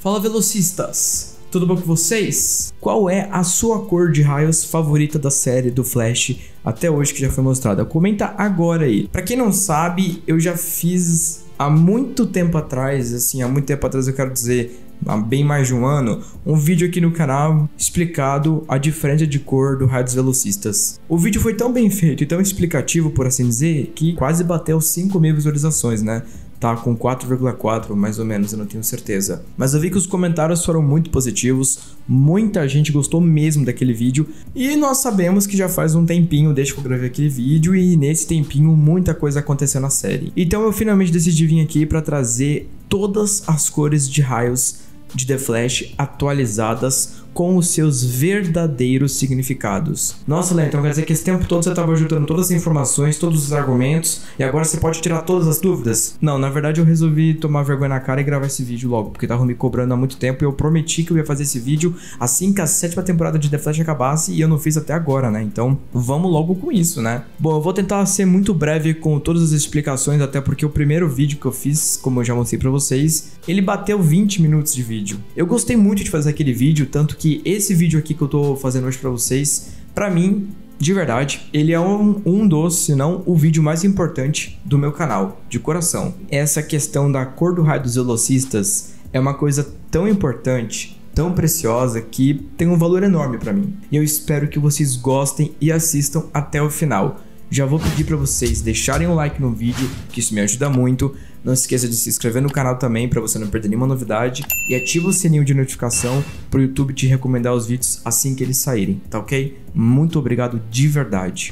Fala, velocistas! Tudo bom com vocês? Qual é a sua cor de raios favorita da série do Flash até hoje que já foi mostrada? Comenta agora aí. Pra quem não sabe, eu já fiz há muito tempo atrás, assim, há muito tempo atrás eu quero dizer, há bem mais de um ano, um vídeo aqui no canal explicado a diferença de cor do raio dos velocistas. O vídeo foi tão bem feito e tão explicativo, por assim dizer, que quase bateu 5.000 visualizações, né? Tá com 4,4 mais ou menos, eu não tenho certeza. Mas eu vi que os comentários foram muito positivos, muita gente gostou mesmo daquele vídeo. E nós sabemos que já faz um tempinho desde que eu gravei aquele vídeo e nesse tempinho muita coisa aconteceu na série. Então eu finalmente decidi vir aqui para trazer todas as cores de raios de The Flash atualizadas com os seus verdadeiros significados. Nossa, Léo, então quer dizer que esse tempo todo você estava juntando todas as informações, todos os argumentos, e agora você pode tirar todas as dúvidas? Não, na verdade eu resolvi tomar vergonha na cara e gravar esse vídeo logo, porque tava me cobrando há muito tempo e eu prometi que eu ia fazer esse vídeo assim que a 7ª temporada de The Flash acabasse e eu não fiz até agora, né? Então vamos logo com isso, né? Bom, eu vou tentar ser muito breve com todas as explicações, até porque o primeiro vídeo que eu fiz, como eu já mostrei pra vocês, ele bateu 20 minutos de vídeo. Eu gostei muito de fazer aquele vídeo, tanto que esse vídeo aqui que eu tô fazendo hoje pra vocês, pra mim, de verdade, ele é um dos, se não o vídeo mais importante do meu canal, de coração. Essa questão da cor do raio dos velocistas é uma coisa tão importante, tão preciosa, que tem um valor enorme pra mim. E eu espero que vocês gostem e assistam até o final. Já vou pedir para vocês deixarem um like no vídeo, que isso me ajuda muito. Não se esqueça de se inscrever no canal também para você não perder nenhuma novidade. E ativa o sininho de notificação para o YouTube te recomendar os vídeos assim que eles saírem, tá ok? Muito obrigado de verdade.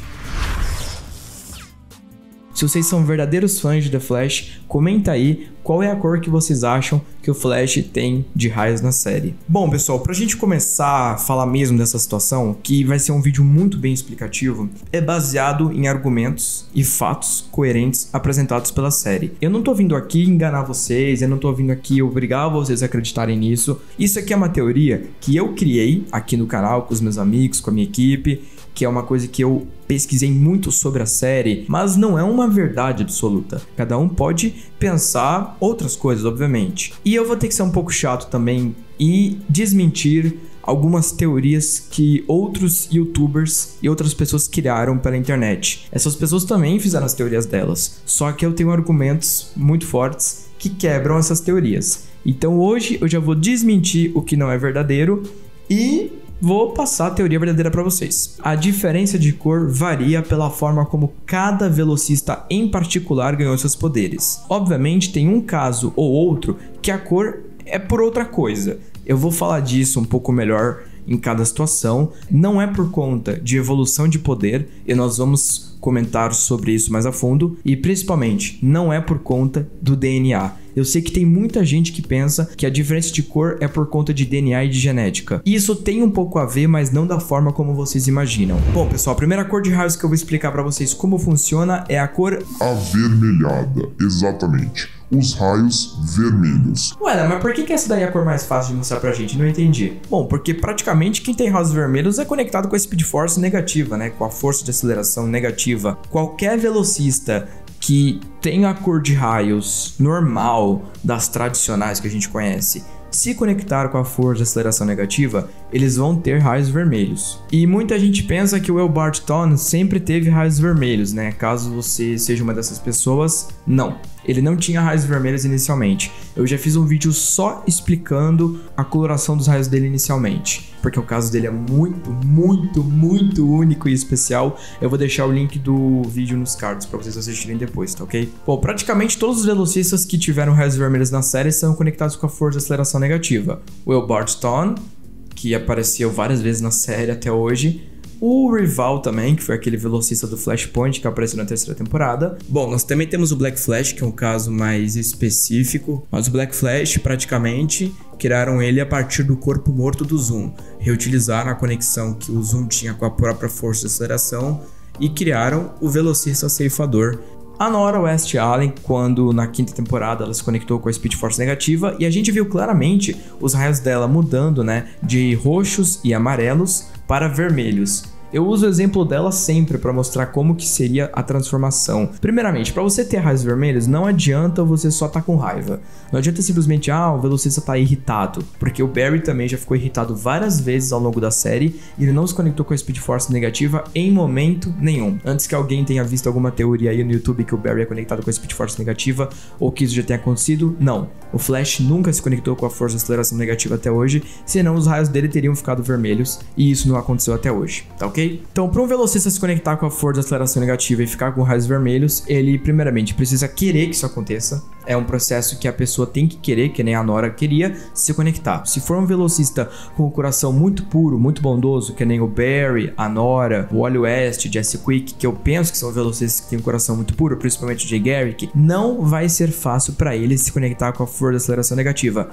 Se vocês são verdadeiros fãs de The Flash, comenta aí qual é a cor que vocês acham que o Flash tem de raios na série. Bom, pessoal, pra gente começar a falar mesmo dessa situação, que vai ser um vídeo muito bem explicativo, é baseado em argumentos e fatos coerentes apresentados pela série. Eu não tô vindo aqui enganar vocês, eu não tô vindo aqui obrigar vocês a acreditarem nisso. Isso aqui é uma teoria que eu criei aqui no canal com os meus amigos, com a minha equipe, que é uma coisa que eu pesquisei muito sobre a série, mas não é uma verdade absoluta. Cada um pode pensar outras coisas, obviamente. E eu vou ter que ser um pouco chato também e desmentir algumas teorias que outros youtubers e outras pessoas criaram pela internet. Essas pessoas também fizeram as teorias delas, só que eu tenho argumentos muito fortes que quebram essas teorias. Então hoje eu já vou desmentir o que não é verdadeiro e vou passar a teoria verdadeira para vocês. A diferença de cor varia pela forma como cada velocista em particular ganhou seus poderes. Obviamente tem um caso ou outro que a cor é por outra coisa. Eu vou falar disso um pouco melhor em cada situação. Não é por conta de evolução de poder, e nós vamos comentar sobre isso mais a fundo, e principalmente não é por conta do DNA. Eu sei que tem muita gente que pensa que a diferença de cor é por conta de DNA e de genética. Isso tem um pouco a ver, mas não da forma como vocês imaginam. Bom, pessoal, a primeira cor de raios que eu vou explicar para vocês como funciona é a cor avermelhada, exatamente. Os raios vermelhos. Ué, mas por que essa daí é a cor mais fácil de mostrar pra gente? Não entendi. Bom, porque praticamente quem tem raios vermelhos é conectado com a Speed Force negativa, né? Com a força de aceleração negativa. Qualquer velocista que tem a cor de raios normal das tradicionais que a gente conhece, se conectar com a força de aceleração negativa, eles vão ter raios vermelhos. E muita gente pensa que o Eobard Thawne sempre teve raios vermelhos, né? Caso você seja uma dessas pessoas, não. Ele não tinha raios vermelhos inicialmente. Eu já fiz um vídeo só explicando a coloração dos raios dele inicialmente, porque o caso dele é muito único e especial. Eu vou deixar o link do vídeo nos cards para vocês assistirem depois, tá ok? Bom, praticamente todos os velocistas que tiveram raios vermelhos na série são conectados com a força de aceleração negativa. O Eobard Thawne, que apareceu várias vezes na série até hoje. O Rival também, que foi aquele velocista do Flashpoint que apareceu na 3ª temporada. Bom, nós também temos o Black Flash, que é um caso mais específico. Mas o Black Flash, praticamente, criaram ele a partir do corpo morto do Zoom. Reutilizaram a conexão que o Zoom tinha com a própria força de aceleração e criaram o velocista ceifador. A Nora West Allen, quando na 5ª temporada ela se conectou com a Speed Force negativa, e a gente viu claramente os raios dela mudando, né, de roxos e amarelos para vermelhos. Eu uso o exemplo dela sempre para mostrar como que seria a transformação. Primeiramente, para você ter raios vermelhos, não adianta você só tá com raiva. Não adianta simplesmente, o velocista tá irritado, porque o Barry também já ficou irritado várias vezes ao longo da série e ele não se conectou com a Speed Force negativa em momento nenhum. Antes que alguém tenha visto alguma teoria aí no YouTube que o Barry é conectado com a Speed Force negativa ou que isso já tenha acontecido, não. O Flash nunca se conectou com a força de aceleração negativa até hoje, senão os raios dele teriam ficado vermelhos e isso não aconteceu até hoje, tá ok? Então, para um velocista se conectar com a força de aceleração negativa e ficar com raios vermelhos, ele primeiramente precisa querer que isso aconteça. É um processo que a pessoa tem que querer, que nem a Nora queria, se conectar. Se for um velocista com um coração muito puro, muito bondoso, que nem o Barry, a Nora, o Wally West, Jesse Quick, que eu penso que são velocistas que têm um coração muito puro, principalmente o Jay Garrick, não vai ser fácil para eles se conectar com a força de aceleração negativa.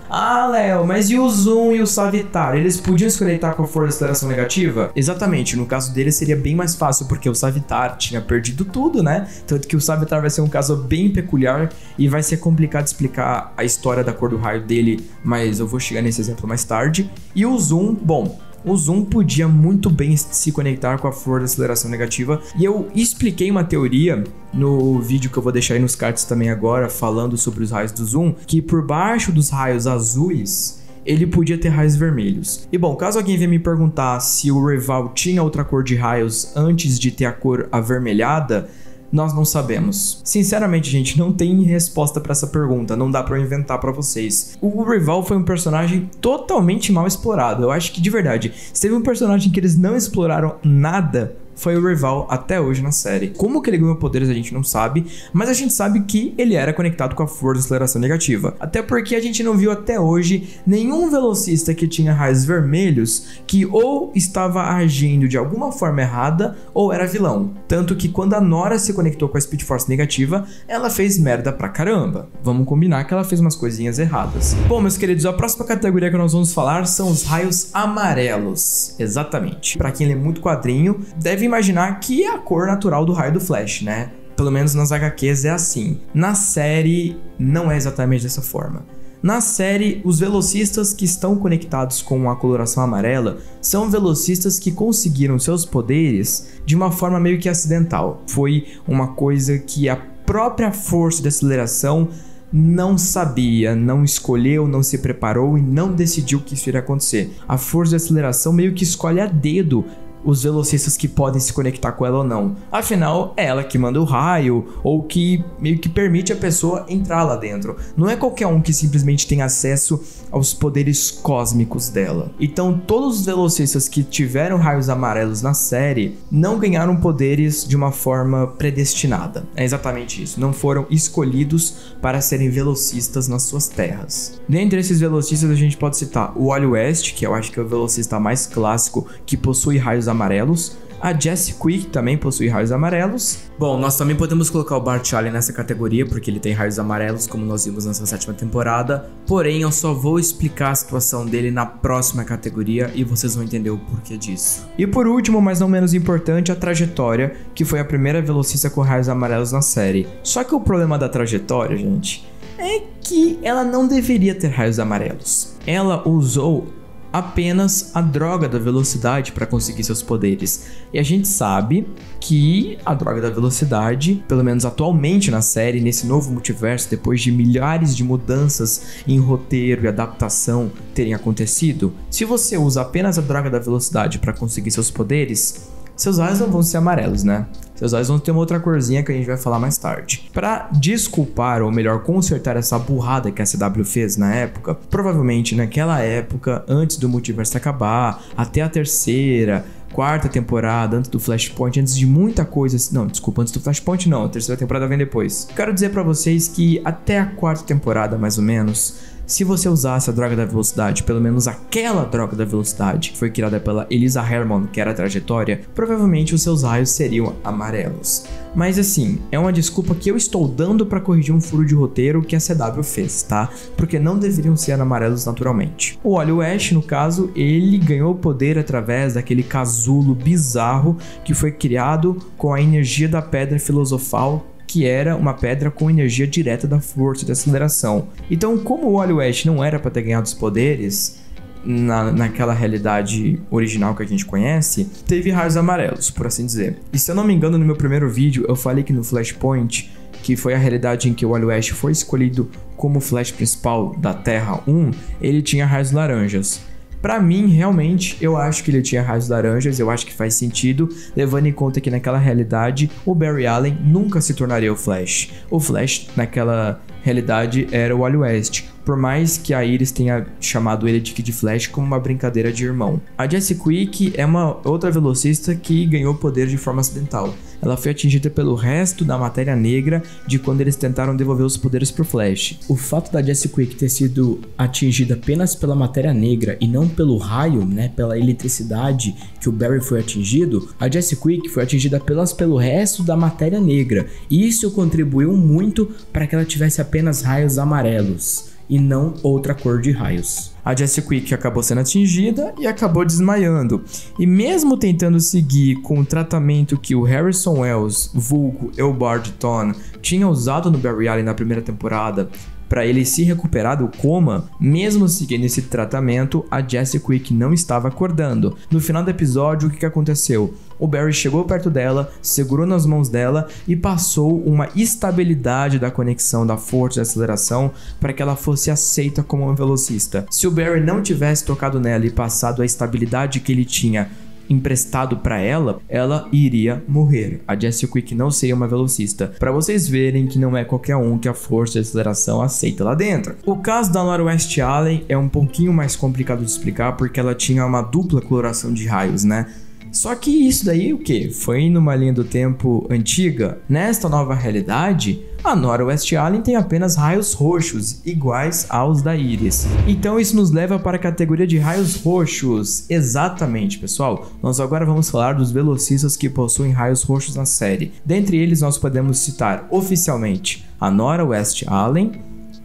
Léo, mas e o Zoom e o Savitar? Eles podiam se conectar com a força de aceleração negativa? Exatamente, no caso dele seria bem mais fácil, porque o Savitar tinha perdido tudo, né? Tanto que o Savitar vai ser um caso bem peculiar e vai ser complicado explicar a história da cor do raio dele, mas eu vou chegar nesse exemplo mais tarde. E o Zoom, bom, o Zoom podia muito bem se conectar com a força de aceleração negativa e eu expliquei uma teoria no vídeo que eu vou deixar aí nos cards também agora, falando sobre os raios do Zoom, que por baixo dos raios azuis ele podia ter raios vermelhos. E bom, caso alguém venha me perguntar se o Reval tinha outra cor de raios antes de ter a cor avermelhada, nós não sabemos. Sinceramente, gente, não tem resposta pra essa pergunta, não dá pra eu inventar pra vocês. O Reval foi um personagem totalmente mal explorado. Eu acho que, de verdade, se teve um personagem que eles não exploraram nada, foi o Reval até hoje na série. Como que ele ganhou poderes a gente não sabe, mas a gente sabe que ele era conectado com a força de aceleração negativa. Até porque a gente não viu até hoje nenhum velocista que tinha raios vermelhos que ou estava agindo de alguma forma errada ou era vilão. Tanto que quando a Nora se conectou com a Speed Force negativa, ela fez merda pra caramba. Vamos combinar que ela fez umas coisinhas erradas. Bom, meus queridos, a próxima categoria que nós vamos falar são os raios amarelos. Exatamente. Pra quem lê muito quadrinho, deve imaginar que é a cor natural do raio do Flash, né? Pelo menos nas HQs é assim. Na série, não é exatamente dessa forma. Na série, os velocistas que estão conectados com a coloração amarela são velocistas que conseguiram seus poderes de uma forma meio que acidental. Foi uma coisa que a própria força de aceleração não sabia, não escolheu, não se preparou e não decidiu que isso iria acontecer. A força de aceleração meio que escolhe a dedo os velocistas que podem se conectar com ela ou não. Afinal, é ela que manda o raio, ou que meio que permite a pessoa entrar lá dentro. Não é qualquer um que simplesmente tem acesso aos poderes cósmicos dela. Então, todos os velocistas que tiveram raios amarelos na série não ganharam poderes de uma forma predestinada. É exatamente isso. Não foram escolhidos para serem velocistas nas suas terras. Dentre esses velocistas, a gente pode citar o Wally West, que eu acho que é o velocista mais clássico que possui raios amarelos. A Jesse Quick também possui raios amarelos. Bom, nós também podemos colocar o Bart Allen nessa categoria, porque ele tem raios amarelos, como nós vimos nessa 7ª temporada. Porém, eu só vou explicar a situação dele na próxima categoria e vocês vão entender o porquê disso. E por último, mas não menos importante, a Trajetória, que foi a primeira velocista com raios amarelos na série. Só que o problema da Trajetória, gente, é que ela não deveria ter raios amarelos. Ela usou apenas a droga da velocidade para conseguir seus poderes. E a gente sabe que a droga da velocidade, pelo menos atualmente na série, nesse novo multiverso, depois de milhares de mudanças em roteiro e adaptação terem acontecido, se você usa apenas a droga da velocidade para conseguir seus poderes, seus raios não vão ser amarelos, né? Seus olhos vão ter uma outra corzinha que a gente vai falar mais tarde. Para desculpar, ou melhor, consertar essa burrada que a CW fez na época, provavelmente naquela época, antes do multiverso acabar, até a 3ª, 4ª temporada, antes do Flashpoint, antes de muita coisa... Não, desculpa, antes do Flashpoint não, a 3ª temporada vem depois. Quero dizer pra vocês que até a 4ª temporada, mais ou menos, se você usasse a droga da velocidade, pelo menos aquela droga da velocidade, que foi criada pela Elisa Hermon, que era a Trajetória, provavelmente os seus raios seriam amarelos. Mas assim, é uma desculpa que eu estou dando para corrigir um furo de roteiro que a CW fez, tá? Porque não deveriam ser amarelos naturalmente. O Wally West, no caso, ele ganhou poder através daquele casulo bizarro que foi criado com a energia da Pedra Filosofal, que era uma pedra com energia direta da força de aceleração. Então, como o Wally West não era para ter ganhado os poderes, naquela realidade original que a gente conhece, teve raios amarelos, por assim dizer. E se eu não me engano, no meu primeiro vídeo, eu falei que no Flashpoint, que foi a realidade em que o Wally West foi escolhido como Flash principal da Terra 1, ele tinha raios laranjas. Pra mim, realmente, eu acho que ele tinha raios laranjas, eu acho que faz sentido, levando em conta que naquela realidade, o Barry Allen nunca se tornaria o Flash. O Flash, naquela realidade, era o Wally West, por mais que a Iris tenha chamado ele de Kid Flash como uma brincadeira de irmão. A Jessie Quick é uma outra velocista que ganhou poder de forma acidental. Ela foi atingida pelo resto da matéria negra de quando eles tentaram devolver os poderes pro Flash. O fato da Jessie Quick ter sido atingida apenas pela matéria negra e não pelo raio, né, pela eletricidade que o Barry foi atingido, a Jessie Quick foi atingida apenas pelo resto da matéria negra. E isso contribuiu muito para que ela tivesse apenas raios amarelos e não outra cor de raios. A Jessie Quick acabou sendo atingida e acabou desmaiando. E mesmo tentando seguir com o tratamento que o Harrison Wells, vulgo Eobard Thawne, tinha usado no Barry Allen na primeira temporada para ele se recuperar do coma, mesmo seguindo esse tratamento, a Jessie Quick não estava acordando. No final do episódio, o que aconteceu? O Barry chegou perto dela, segurou nas mãos dela e passou uma estabilidade da conexão da força de aceleração para que ela fosse aceita como uma velocista. Se o Barry não tivesse tocado nela e passado a estabilidade que ele tinha emprestado para ela, ela iria morrer. A Jessie Quick não seria uma velocista. Para vocês verem que não é qualquer um que a força de aceleração aceita lá dentro. O caso da Nora West Allen é um pouquinho mais complicado de explicar porque ela tinha uma dupla coloração de raios, né? Só que isso daí, o que? Foi numa linha do tempo antiga. Nesta nova realidade, a Nora West Allen tem apenas raios roxos, iguais aos da Iris. Então isso nos leva para a categoria de raios roxos. Exatamente, pessoal. Nós agora vamos falar dos velocistas que possuem raios roxos na série. Dentre eles, nós podemos citar oficialmente a Nora West Allen,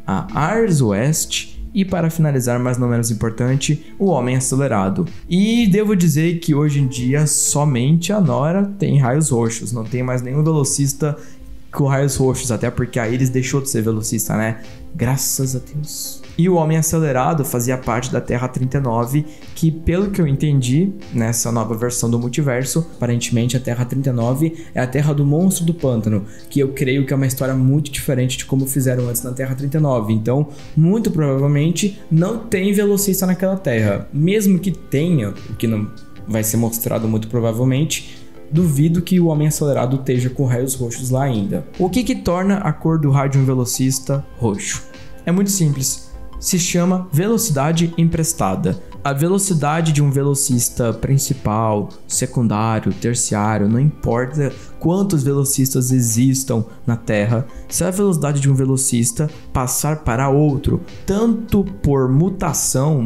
a Iris West, e para finalizar, mas não menos importante, o Homem Acelerado. E devo dizer que hoje em dia somente a Nora tem raios roxos, não tem mais nenhum velocista com raios roxos, até porque a Iris deixou de ser velocista, né? Graças a Deus. E o Homem Acelerado fazia parte da Terra 39, que pelo que eu entendi, nessa nova versão do multiverso, aparentemente a Terra 39 é a Terra do Monstro do Pântano, que eu creio que é uma história muito diferente de como fizeram antes na Terra 39. Então, muito provavelmente, não tem velocista naquela Terra. Mesmo que tenha, o que não vai ser mostrado muito provavelmente, duvido que o Homem Acelerado esteja com raios roxos lá ainda. O que torna a cor do raio de um velocista roxo? É muito simples. Se chama velocidade emprestada. A velocidade de um velocista principal, secundário, terciário, não importa quantos velocistas existam na Terra, se a velocidade de um velocista passar para outro, tanto por mutação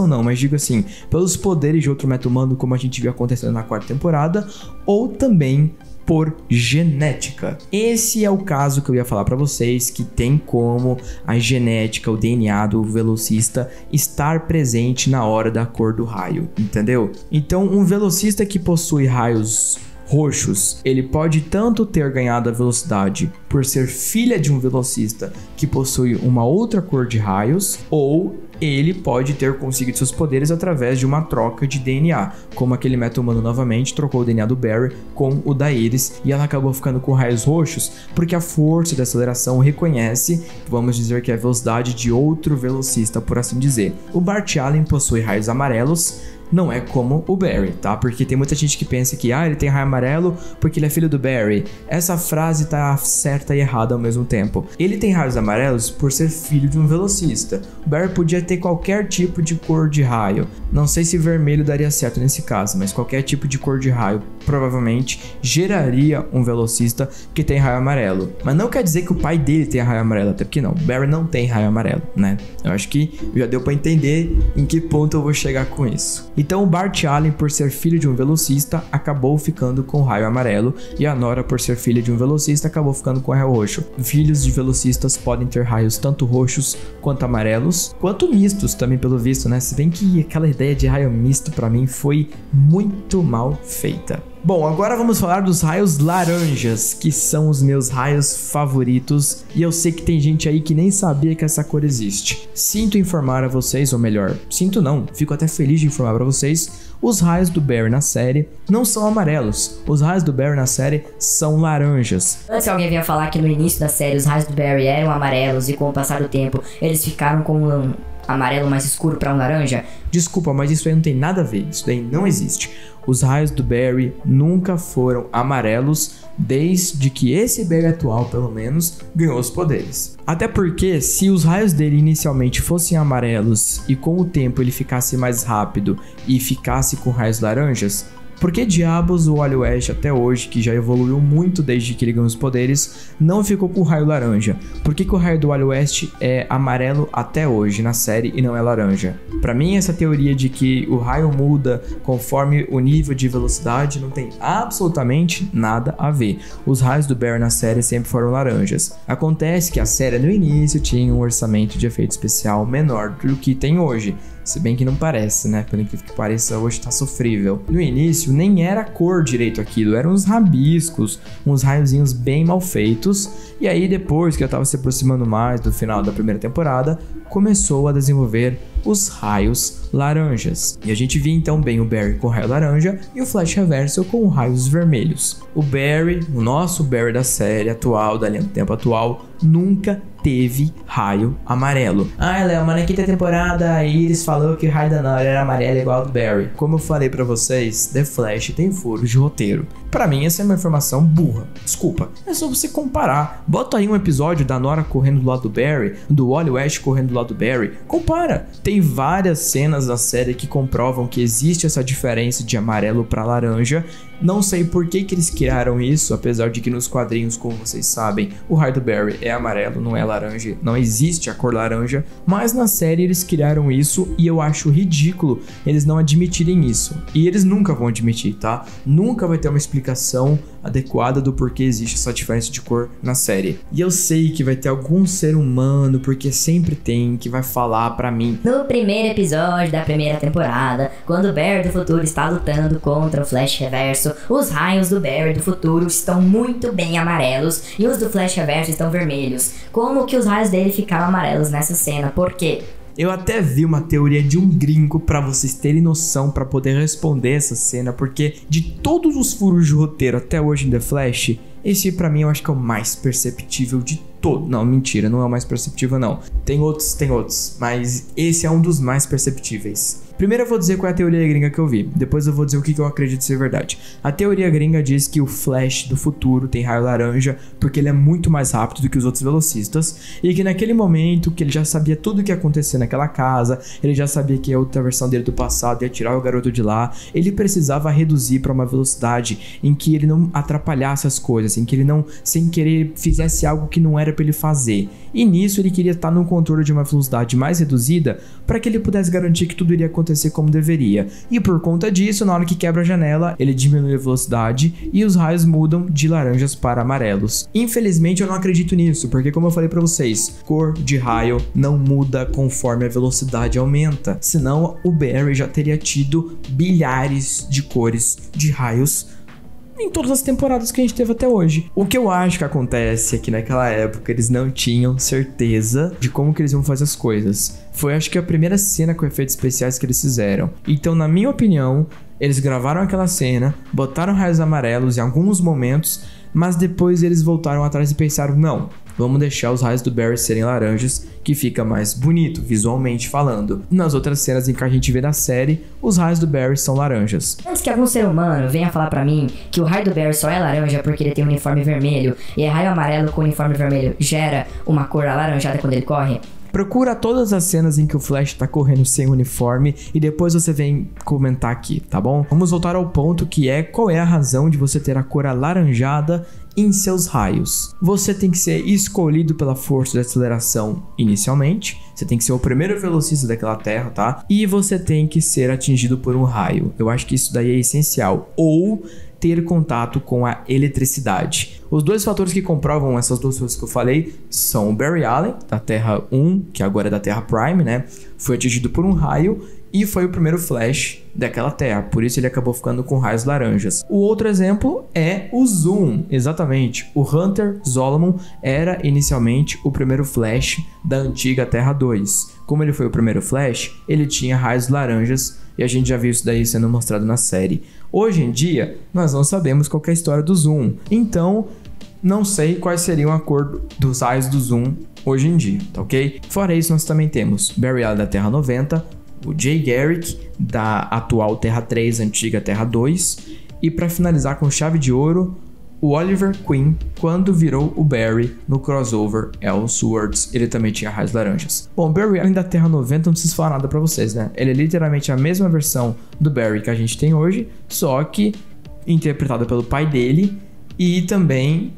não, mas digo assim, pelos poderes de outro meta-humano, como a gente viu acontecendo na quarta temporada, ou também por genética. Esse é o caso que eu ia falar para vocês, que tem como a genética, o DNA do velocista estar presente na hora da cor do raio, entendeu? Então, um velocista que possui raios roxos, ele pode tanto ter ganhado a velocidade por ser filha de um velocista que possui uma outra cor de raios, ou ele pode ter conseguido seus poderes através de uma troca de DNA, como aquele meta-humano novamente trocou o DNA do Barry com o da Iris e ela acabou ficando com raios roxos porque a força de aceleração reconhece, vamos dizer que é a velocidade de outro velocista, por assim dizer. O Bart Allen possui raios amarelos, não é como o Barry, tá? Porque tem muita gente que pensa que ele tem raio amarelo porque ele é filho do Barry. Essa frase tá certa e errada ao mesmo tempo. Ele tem raios amarelos por ser filho de um velocista. O Barry podia ter qualquer tipo de cor de raio. Não sei se vermelho daria certo nesse caso, mas qualquer tipo de cor de raio provavelmente geraria um velocista que tem raio amarelo. Mas não quer dizer que o pai dele tenha raio amarelo, até porque não. O Barry não tem raio amarelo, né? Eu acho que já deu pra entender em que ponto eu vou chegar com isso. Então o Bart Allen, por ser filho de um velocista, acabou ficando com raio amarelo, e a Nora, por ser filha de um velocista, acabou ficando com raio roxo. Filhos de velocistas podem ter raios tanto roxos quanto amarelos, quanto mistos também, pelo visto, né? Se bem que aquela ideia de raio misto pra mim foi muito mal feita. Bom, agora vamos falar dos raios laranjas, que são os meus raios favoritos, e eu sei que tem gente aí que nem sabia que essa cor existe. Sinto informar a vocês, ou melhor, sinto não, fico até feliz de informar para vocês, os raios do Barry na série não são amarelos, os raios do Barry na série são laranjas. Antes alguém vinha falar que no início da série os raios do Barry eram amarelos e com o passar do tempo eles ficaram com um amarelo mais escuro para um laranja. Desculpa, mas isso aí não tem nada a ver, isso daí não existe. Os raios do Barry nunca foram amarelos desde que esse Barry atual, pelo menos, ganhou os poderes. Até porque, se os raios dele inicialmente fossem amarelos e com o tempo ele ficasse mais rápido e ficasse com raios laranjas, por que diabos o Wally West até hoje, que já evoluiu muito desde que ele ganhou os poderes, não ficou com o raio laranja? Por que o raio do Wally West é amarelo até hoje na série e não é laranja? Pra mim, essa teoria de que o raio muda conforme o nível de velocidade não tem absolutamente nada a ver. Os raios do Barry na série sempre foram laranjas. Acontece que a série no início tinha um orçamento de efeito especial menor do que tem hoje. Se bem que não parece, né? Pelo incrível que pareça, hoje tá sofrível. No início, nem era cor direito aquilo, eram uns rabiscos, uns raiozinhos bem mal feitos. E aí, depois que eu tava se aproximando mais do final da primeira temporada, começou a desenvolver os raios laranjas. E a gente via então bem o Barry com o raio laranja e o Flash Reverso com raios vermelhos. O Barry, o nosso Barry da série atual, da linha do tempo atual, nunca teve raio amarelo. Ah, Léo, mas na quinta temporada a Iris falou que o raio da Nora era amarelo igual ao do Barry. Como eu falei pra vocês, The Flash tem furos de roteiro. Pra mim, essa é uma informação burra. Desculpa. É só você comparar. Bota aí um episódio da Nora correndo do lado do Barry, do Wally West correndo do lado do Barry. Compara. Tem várias cenas da série que comprovam que existe essa diferença de amarelo pra laranja. Não sei por que eles criaram isso, apesar de que nos quadrinhos, como vocês sabem, o raio do Barry é amarelo, não é laranja, não existe a cor laranja, mas na série eles criaram isso e eu acho ridículo eles não admitirem isso. E eles nunca vão admitir, tá? Nunca vai ter uma explicação adequada do porquê existe essa diferença de cor na série. E eu sei que vai ter algum ser humano, porque sempre tem, que vai falar pra mim: no primeiro episódio da primeira temporada, quando o Barry do futuro está lutando contra o Flash Reverso, os raios do Barry do futuro estão muito bem amarelos e os do Flash Reverso estão vermelhos. Como que os raios dele ficaram amarelos nessa cena? Por quê? Eu até vi uma teoria de um gringo pra vocês terem noção pra poder responder essa cena, porque de todos os furos de roteiro até hoje em The Flash, esse pra mim eu acho que é o mais perceptível de todo. Não, mentira, não é o mais perceptível não. Tem outros, mas esse é um dos mais perceptíveis. Primeiro eu vou dizer qual é a teoria gringa que eu vi, depois eu vou dizer o que eu acredito ser verdade. A teoria gringa diz que o Flash do futuro tem raio laranja porque ele é muito mais rápido do que os outros velocistas e que naquele momento que ele já sabia tudo o que ia acontecer naquela casa, ele já sabia que a outra versão dele do passado ia tirar o garoto de lá, ele precisava reduzir para uma velocidade em que ele não atrapalhasse as coisas, em que ele não, sem querer, fizesse algo que não era para ele fazer. E nisso ele queria estar no controle de uma velocidade mais reduzida para que ele pudesse garantir que tudo iria acontecer como deveria. E por conta disso, na hora que quebra a janela, ele diminui a velocidade e os raios mudam de laranjas para amarelos. Infelizmente eu não acredito nisso, porque como eu falei pra vocês, cor de raio não muda conforme a velocidade aumenta. Senão o Barry já teria tido bilhares de cores de raios em todas as temporadas que a gente teve até hoje. O que eu acho que acontece é que naquela época eles não tinham certeza de como que eles iam fazer as coisas. Foi acho que a primeira cena com efeitos especiais que eles fizeram. Então, na minha opinião, eles gravaram aquela cena, botaram raios amarelos em alguns momentos, mas depois eles voltaram atrás e pensaram: não, vamos deixar os raios do Barry serem laranjas, que fica mais bonito, visualmente falando. Nas outras cenas em que a gente vê na série, os raios do Barry são laranjas. Antes que algum ser humano venha falar pra mim que o raio do Barry só é laranja porque ele tem um uniforme vermelho, e raio amarelo com uniforme vermelho gera uma cor alaranjada quando ele corre, procura todas as cenas em que o Flash tá correndo sem uniforme e depois você vem comentar aqui, tá bom? Vamos voltar ao ponto que é: qual é a razão de você ter a cor alaranjada em seus raios? Você tem que ser escolhido pela força de aceleração inicialmente, você tem que ser o primeiro velocista daquela terra, tá? E você tem que ser atingido por um raio. Eu acho que isso daí é essencial. Ou ter contato com a eletricidade. Os dois fatores que comprovam essas duas coisas que eu falei são o Barry Allen, da Terra 1, que agora é da Terra Prime, né? Foi atingido por um raio. e foi o primeiro Flash daquela Terra, por isso ele acabou ficando com raios laranjas. O outro exemplo é o Zoom, exatamente. O Hunter Zolomon era inicialmente o primeiro Flash da antiga Terra 2. Como ele foi o primeiro Flash, ele tinha raios laranjas e a gente já viu isso daí sendo mostrado na série. Hoje em dia, nós não sabemos qual que é a história do Zoom, então não sei quais seriam a cor dos raios do Zoom hoje em dia, tá ok? Fora isso, nós também temos Barry Allen da Terra 90, o Jay Garrick da atual Terra 3, antiga Terra 2, e para finalizar com chave de ouro, o Oliver Queen, quando virou o Barry no crossover Elseworlds, ele também tinha raios laranjas. Bom, Barry Allen da Terra 90 não preciso falar nada pra vocês, né? Ele é literalmente a mesma versão do Barry que a gente tem hoje, só que interpretado pelo pai dele e também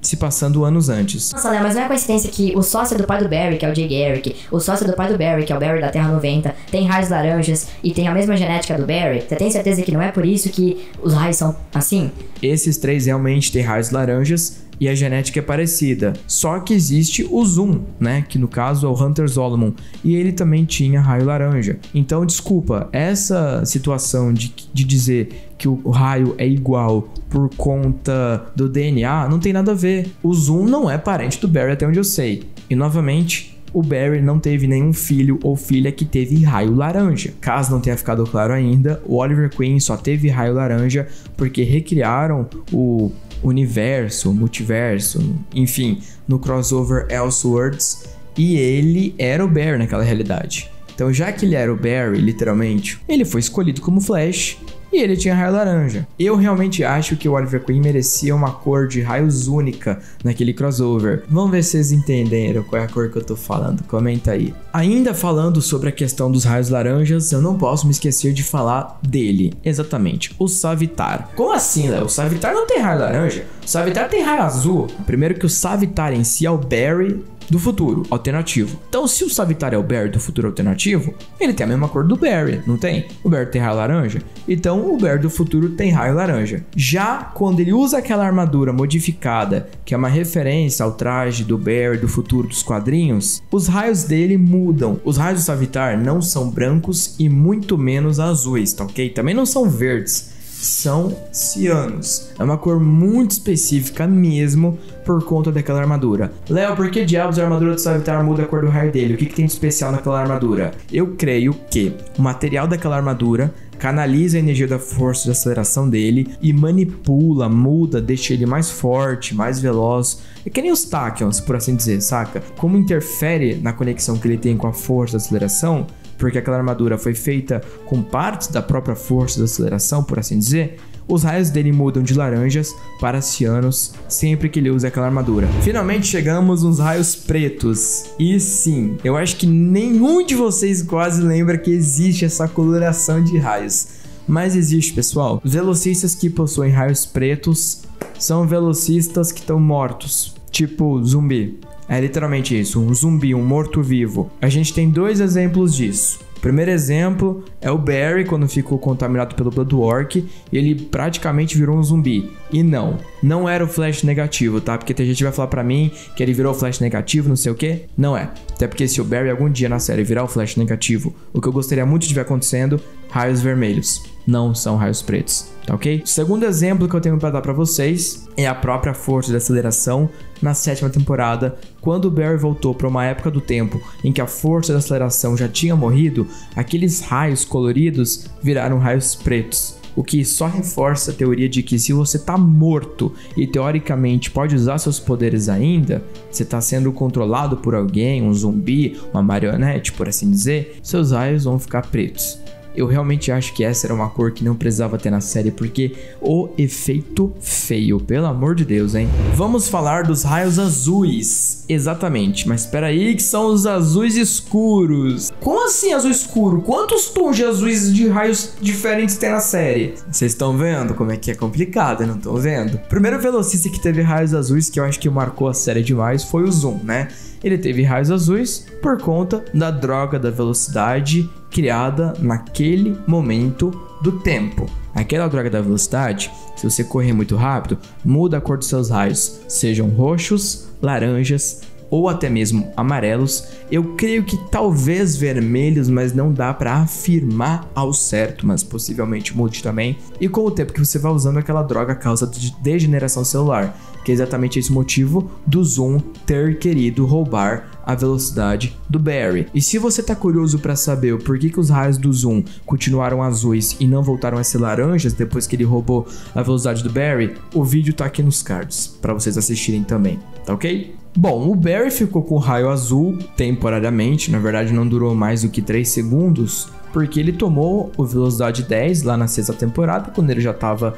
se passando anos antes. Nossa, Léo, mas não é coincidência que o sócio do pai do Barry, que é o Jay Garrick, o sócio do pai do Barry, que é o Barry da Terra 90, tem raios laranjas e tem a mesma genética do Barry? Você tem certeza que não é por isso que os raios são assim? Esses três realmente têm raios laranjas e a genética é parecida. Só que existe o Zoom, né? Que no caso é o Hunter Zolomon. E ele também tinha raio laranja. Então, desculpa, essa situação de dizer que o raio é igual por conta do DNA não tem nada a ver. O Zoom não é parente do Barry até onde eu sei. E novamente, o Barry não teve nenhum filho ou filha que teve raio laranja. Caso não tenha ficado claro ainda, o Oliver Queen só teve raio laranja porque recriaram o universo, multiverso, enfim, no crossover Elseworlds, e ele era o Barry naquela realidade. Então, já que ele era o Barry, literalmente, ele foi escolhido como Flash e ele tinha raio laranja. Eu realmente acho que o Oliver Queen merecia uma cor de raios única naquele crossover. Vamos ver se vocês entenderam qual é a cor que eu tô falando. Comenta aí. Ainda falando sobre a questão dos raios laranjas, eu não posso me esquecer de falar dele. Exatamente, o Savitar. Como assim, Léo? O Savitar não tem raio laranja. O Savitar tem raio azul. Primeiro que o Savitar em si é o Barry do futuro alternativo. Então, se o Savitar é o Barry do futuro alternativo, ele tem a mesma cor do Barry, não tem? O Barry tem raio laranja, então o Barry do futuro tem raio laranja. Já quando ele usa aquela armadura modificada, que é uma referência ao traje do Barry do futuro dos quadrinhos, os raios dele mudam. Os raios do Savitar não são brancos e muito menos azuis, tá ok? Também não são verdes. São cianos. É uma cor muito específica mesmo por conta daquela armadura. Léo, por que diabos a armadura do Savitar muda a cor do raio dele? O que tem de especial naquela armadura? Eu creio que o material daquela armadura canaliza a energia da força de aceleração dele e manipula, muda, deixa ele mais forte, mais veloz. É que nem os Tachyons, por assim dizer, saca? Como interfere na conexão que ele tem com a força da aceleração, porque aquela armadura foi feita com partes da própria força da aceleração, por assim dizer, os raios dele mudam de laranjas para cianos sempre que ele usa aquela armadura. Finalmente chegamos nos raios pretos. E sim, eu acho que nenhum de vocês quase lembra que existe essa coloração de raios. Mas existe, pessoal. Velocistas que possuem raios pretos são velocistas que estão mortos, tipo zumbi. É literalmente isso, um zumbi, um morto-vivo. A gente tem dois exemplos disso. O primeiro exemplo é o Barry, quando ficou contaminado pelo Bloodwork, ele praticamente virou um zumbi. E não era o Flash negativo, tá? Porque tem gente que vai falar pra mim que ele virou o Flash negativo, não sei o que. Não é. Até porque se o Barry algum dia na série virar o Flash negativo, o que eu gostaria muito de ver acontecendo, raios vermelhos. Não são raios pretos, tá ok? O segundo exemplo que eu tenho pra dar pra vocês é a própria força de aceleração na 7ª temporada, quando o Barry voltou para uma época do tempo em que a força de aceleração já tinha morrido, aqueles raios coloridos viraram raios pretos. O que só reforça a teoria de que se você tá morto e teoricamente pode usar seus poderes ainda, você tá sendo controlado por alguém, um zumbi, uma marionete, por assim dizer, seus raios vão ficar pretos. Eu realmente acho que essa era uma cor que não precisava ter na série, porque o efeito feio, pelo amor de Deus, hein? Vamos falar dos raios azuis. Exatamente, mas espera aí que são os azuis escuros. Como assim azul escuro? Quantos tons de azuis de raios diferentes tem na série? Vocês estão vendo como é que é complicado, não estão vendo? O primeiro velocista que teve raios azuis, que eu acho que marcou a série demais, foi o Zoom, né? Ele teve raios azuis por conta da droga da velocidade criada naquele momento do tempo. Aquela droga da velocidade, se você correr muito rápido, muda a cor dos seus raios, sejam roxos, laranjas ou até mesmo amarelos, Eu creio que talvez vermelhos, mas não dá pra afirmar ao certo, mas possivelmente mude também. E com o tempo que você vai usando aquela droga causa de degeneração celular, que é exatamente esse motivo do Zoom ter querido roubar a velocidade do Barry. E se você tá curioso para saber o porquê que os raios do Zoom continuaram azuis e não voltaram a ser laranjas depois que ele roubou a velocidade do Barry, o vídeo tá aqui nos cards para vocês assistirem também, tá ok? Bom, o Barry ficou com o raio azul temporariamente, na verdade não durou mais do que 3 segundos, porque ele tomou o velocidade 10 lá na 6ª temporada, quando ele já tava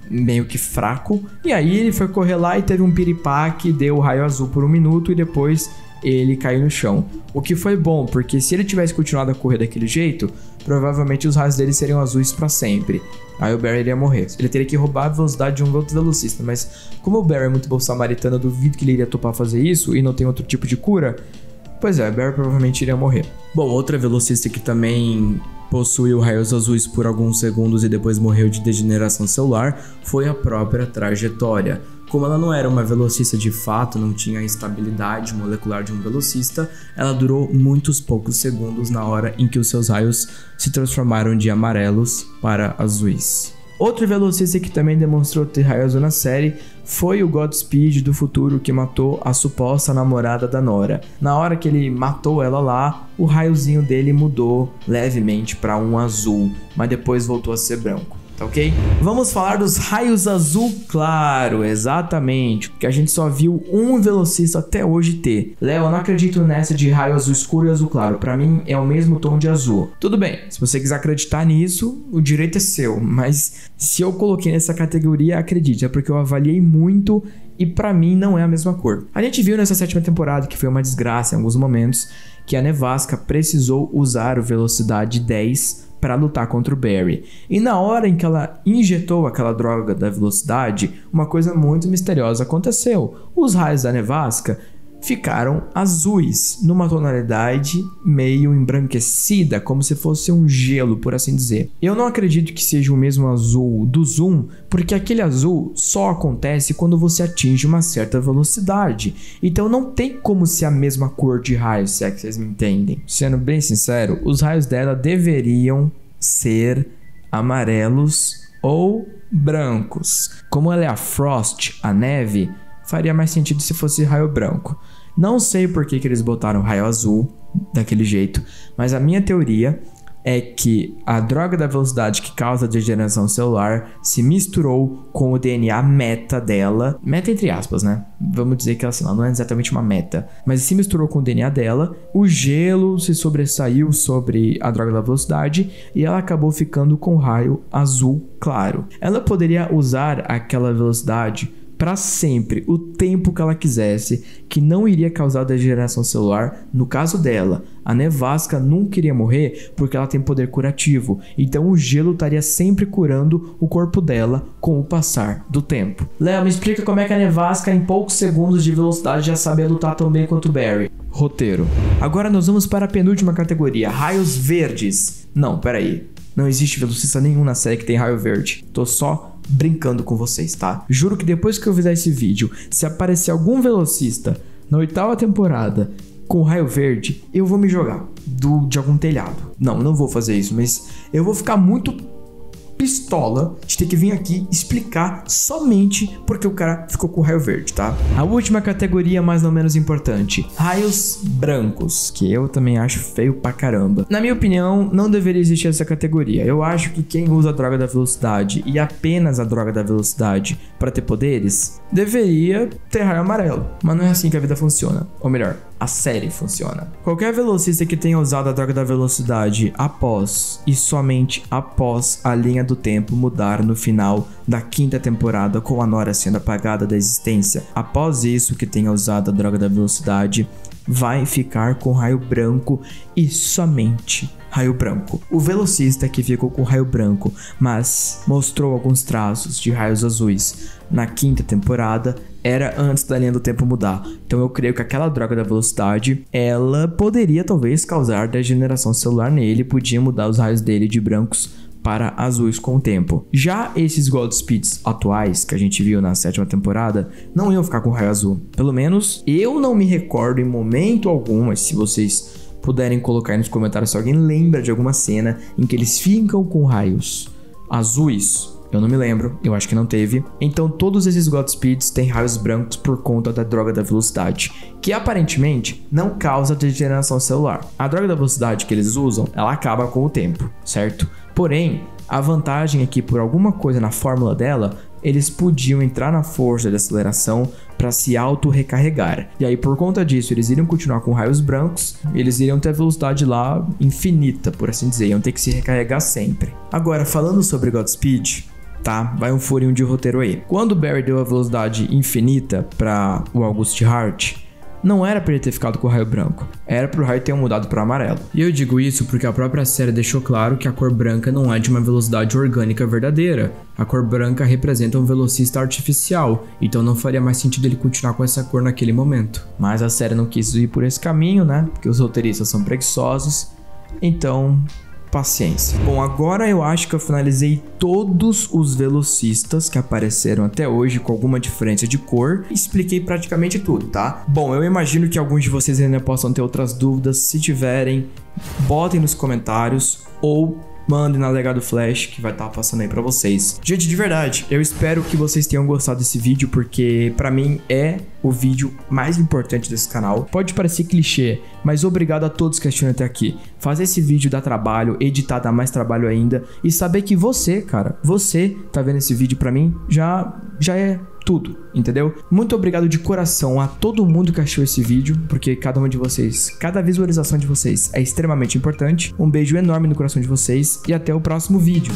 meio que fraco, e aí ele foi correr lá e teve um piripaque, deu o raio azul por 1 minuto e depois ele caiu no chão. O que foi bom, porque se ele tivesse continuado a correr daquele jeito, provavelmente os raios dele seriam azuis pra sempre. Aí o Barry iria morrer. Ele teria que roubar a velocidade de um outro velocista, mas como o Barry é muito bom samaritano, eu duvido que ele iria topar fazer isso e não tem outro tipo de cura. Pois é, o Barry provavelmente iria morrer. Bom, outra velocista que também possuiu raios azuis por alguns segundos e depois morreu de degeneração celular foi a própria Trajetória. Como ela não era uma velocista de fato, não tinha a estabilidade molecular de um velocista, ela durou muitos poucos segundos na hora em que os seus raios se transformaram de amarelos para azuis. Outro velocista que também demonstrou ter raio azul na série foi o Godspeed do futuro, que matou a suposta namorada da Nora. Na hora que ele matou ela lá, o raiozinho dele mudou levemente para um azul, mas depois voltou a ser branco. Tá ok? Vamos falar dos raios azul claro, exatamente, porque a gente só viu um velocista até hoje ter. Léo, eu não acredito nessa de raio azul escuro e azul claro, pra mim é o mesmo tom de azul. Tudo bem, se você quiser acreditar nisso, o direito é seu, mas se eu coloquei nessa categoria, acredite, é porque eu avaliei muito e pra mim não é a mesma cor. A gente viu nessa 7ª temporada, que foi uma desgraça em alguns momentos, que a Nevasca precisou usar o velocidade 10 para lutar contra o Barry. E na hora em que ela injetou aquela droga da velocidade, uma coisa muito misteriosa aconteceu. Os raios da Nevasca ficaram azuis, numa tonalidade meio embranquecida, como se fosse um gelo, por assim dizer. Eu não acredito que seja o mesmo azul do Zoom, porque aquele azul só acontece quando você atinge uma certa velocidade. Então não tem como ser a mesma cor de raio, se é que vocês me entendem. Sendo bem sincero, os raios dela deveriam ser amarelos ou brancos. Como ela é a Frost, a neve, faria mais sentido se fosse raio branco. Não sei por que eles botaram raio azul daquele jeito, mas a minha teoria é que a droga da velocidade que causa a degeneração celular se misturou com o DNA meta dela. Meta entre aspas, né? Vamos dizer que ela não é exatamente uma meta, mas se misturou com o DNA dela. O gelo se sobressaiu sobre a droga da velocidade e ela acabou ficando com raio azul claro. Ela poderia usar aquela velocidade para sempre, o tempo que ela quisesse, que não iria causar degeneração celular. No caso dela, a Nevasca nunca iria morrer porque ela tem poder curativo, então o gelo estaria sempre curando o corpo dela com o passar do tempo. Léo, me explica como é que a Nevasca em poucos segundos de velocidade já sabia lutar tão bem quanto o Barry. Roteiro. Agora nós vamos para a penúltima categoria, raios verdes. Não, peraí. Não existe velocista nenhum na série que tem raio verde. Tô só brincando com vocês, tá? Juro que depois que eu fizer esse vídeo, se aparecer algum velocista na 8ª temporada com raio verde, eu vou me jogar de algum telhado. Não vou fazer isso, mas eu vou ficar muito pistola de ter que vir aqui explicar somente porque o cara ficou com raio verde, tá? A última categoria, mais ou menos importante, raios brancos, que eu também acho feio pra caramba. Na minha opinião, não deveria existir essa categoria. Eu acho que quem usa a droga da velocidade e apenas a droga da velocidade para ter poderes, deveria ter raio amarelo. Mas não é assim que a vida funciona. Ou melhor, a série funciona. Qualquer velocista que tenha usado a droga da velocidade após e somente após a linha do tempo mudar no final da 5ª temporada, com a Nora sendo apagada da existência, após isso que tenha usado a droga da velocidade, vai ficar com raio branco e somente raio branco. O velocista que ficou com raio branco, mas mostrou alguns traços de raios azuis na 5ª temporada, era antes da linha do tempo mudar. Então eu creio que aquela droga da velocidade, ela poderia talvez causar degeneração celular nele, podia mudar os raios dele de brancos para azuis com o tempo. Já esses Gold Speeds atuais, que a gente viu na 7ª temporada, não iam ficar com raio azul. Pelo menos eu não me recordo em momento algum, mas se vocês puderem colocar aí nos comentários se alguém lembra de alguma cena em que eles ficam com raios azuis. Eu não me lembro, eu acho que não teve. Então todos esses Godspeeds têm raios brancos por conta da droga da velocidade, que aparentemente não causa degeneração celular. A droga da velocidade que eles usam, ela acaba com o tempo, certo? Porém, a vantagem é que por alguma coisa na fórmula dela, eles podiam entrar na força de aceleração para se auto-recarregar. E aí, por conta disso, eles iriam continuar com raios brancos, eles iriam ter a velocidade lá infinita, por assim dizer, iam ter que se recarregar sempre. Agora, falando sobre Godspeed, tá? Vai um furinho de roteiro aí. Quando o Barry deu a velocidade infinita para o August Hart, não era para ele ter ficado com o raio branco, era para o raio ter mudado para amarelo. E eu digo isso porque a própria série deixou claro que a cor branca não é de uma velocidade orgânica verdadeira. A cor branca representa um velocista artificial, então não faria mais sentido ele continuar com essa cor naquele momento. Mas a série não quis ir por esse caminho, né? Porque os roteiristas são preguiçosos, então paciência. Bom, agora eu acho que eu finalizei todos os velocistas que apareceram até hoje com alguma diferença de cor. Expliquei praticamente tudo, tá? Bom, eu imagino que alguns de vocês ainda possam ter outras dúvidas. Se tiverem, botem nos comentários ou mandem na Legado Flash que vai estar passando aí pra vocês. Gente, de verdade, eu espero que vocês tenham gostado desse vídeo, porque pra mim é o vídeo mais importante desse canal. Pode parecer clichê, mas obrigado a todos que assistiram até aqui. Fazer esse vídeo dá trabalho, editar dá mais trabalho ainda, e saber que você, cara, você tá vendo esse vídeo pra mim, já é tudo, entendeu? Muito obrigado de coração a todo mundo que achou esse vídeo, porque cada um de vocês, cada visualização de vocês é extremamente importante. Um beijo enorme no coração de vocês e até o próximo vídeo.